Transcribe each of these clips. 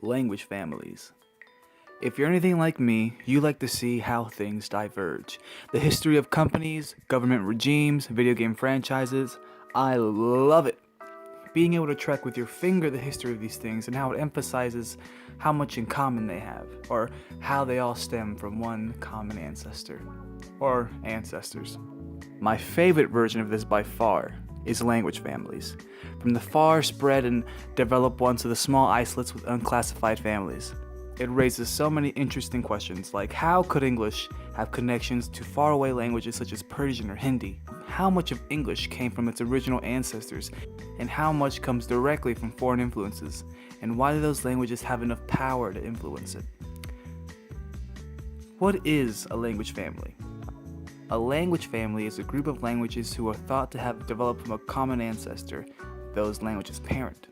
Language families. If you're anything like me, you like to see how things diverge. The history of companies, government regimes, video game franchises. I love it. Being able to track with your finger the history of these things and how it emphasizes how much in common they have, or how they all stem from one common ancestor, or ancestors. My favorite version of this by far is language families, from the far spread and developed ones to the small isolates with unclassified families. It raises so many interesting questions, like how could English have connections to faraway languages such as Persian or Hindi? How much of English came from its original ancestors, and how much comes directly from foreign influences? And why do those languages have enough power to influence it? What is a language family? A language family is a group of languages who are thought to have developed from a common ancestor, those languages' parent.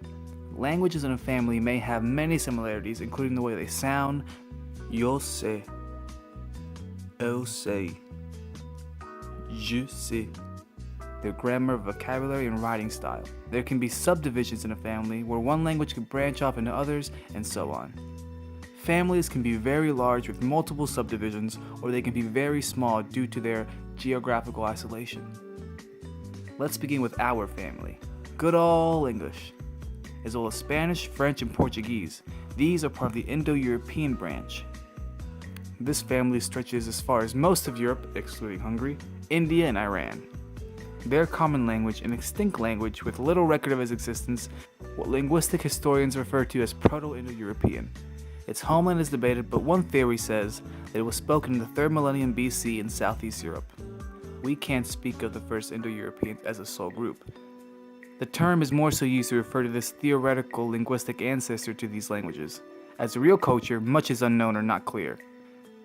Languages in a family may have many similarities, including the way they sound, yo sais, elle sait, je sais, their grammar, vocabulary, and writing style. There can be subdivisions in a family where one language can branch off into others, and so on. Families can be very large with multiple subdivisions, or they can be very small due to their geographical isolation. Let's begin with our family. Good ol' English, as well as Spanish, French, and Portuguese. These are part of the Indo-European branch. This family stretches as far as most of Europe, excluding Hungary, India, and Iran. Their common language, an extinct language with little record of its existence, what linguistic historians refer to as Proto-Indo-European. Its homeland is debated, but one theory says that it was spoken in the 3rd millennium BC in Southeast Europe. We can't speak of the first Indo-Europeans as a sole group. The term is more so used to refer to this theoretical linguistic ancestor to these languages. As a real culture, much is unknown or not clear.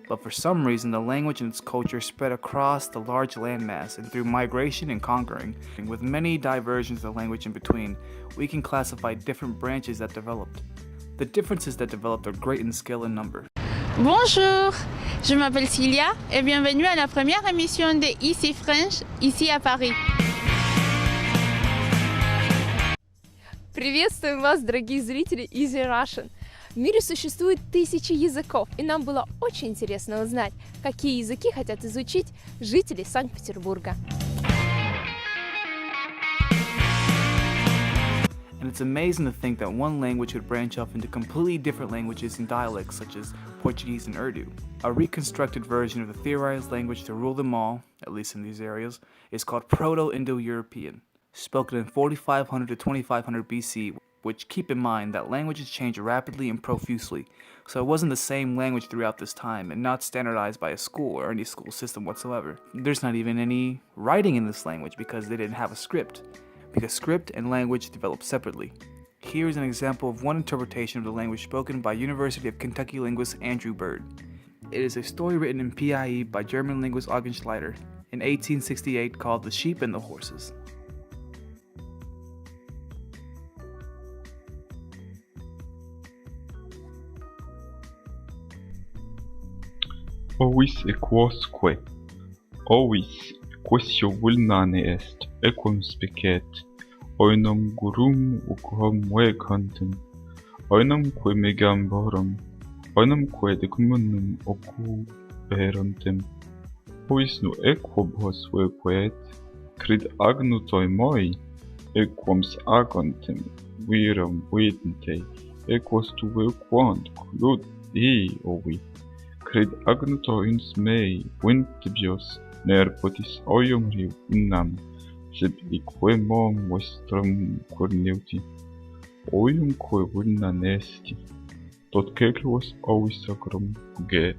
But for some reason, the language and its culture spread across the large landmass, and through migration and conquering, and with many diversions of the language in between, we can classify different branches that developed. The differences that developed are great in scale and number. Bonjour, je m'appelle Cilia et bienvenue à la première émission de Easy French, ici à Paris. Приветствуем вас, дорогие зрители Easy Russian! В мире существует тысячи языков, и нам было очень интересно узнать, какие языки хотят изучить жители Санкт-Петербурга. And it's amazing to think that one language could branch off into completely different languages and dialects such as Portuguese and Urdu. A reconstructed version of the theorized language to rule them all, at least in these areas, is called Proto-Indo-European, spoken in 4500 to 2500 BC, which keep in mind that languages change rapidly and profusely, so it wasn't the same language throughout this time and not standardized by a school or any school system whatsoever. There's not even any writing in this language because they didn't have a script, because script and language developed separately. Here is an example of one interpretation of the language spoken by University of Kentucky linguist Andrew Bird. It is a story written in P.I.E. by German linguist Eugen Schleider in 1868 called The Sheep and the Horses. Ovis quosque, ovis quisio vulnane est, equum spicet, oinum gurum uquam vecantem, oinum que megamborum, oinum que decumnum occuperantem, ovis nu equobos vequet, crid agnutoi moi, equams agontem, viram vedente, equos tu vequant, clud ovi, cred agnuto ins mei ventibios nerpotis oium riunam, sed ique mom vestram corneuti, oium que vulna nesti, tot cecluos ovis sacrum ge.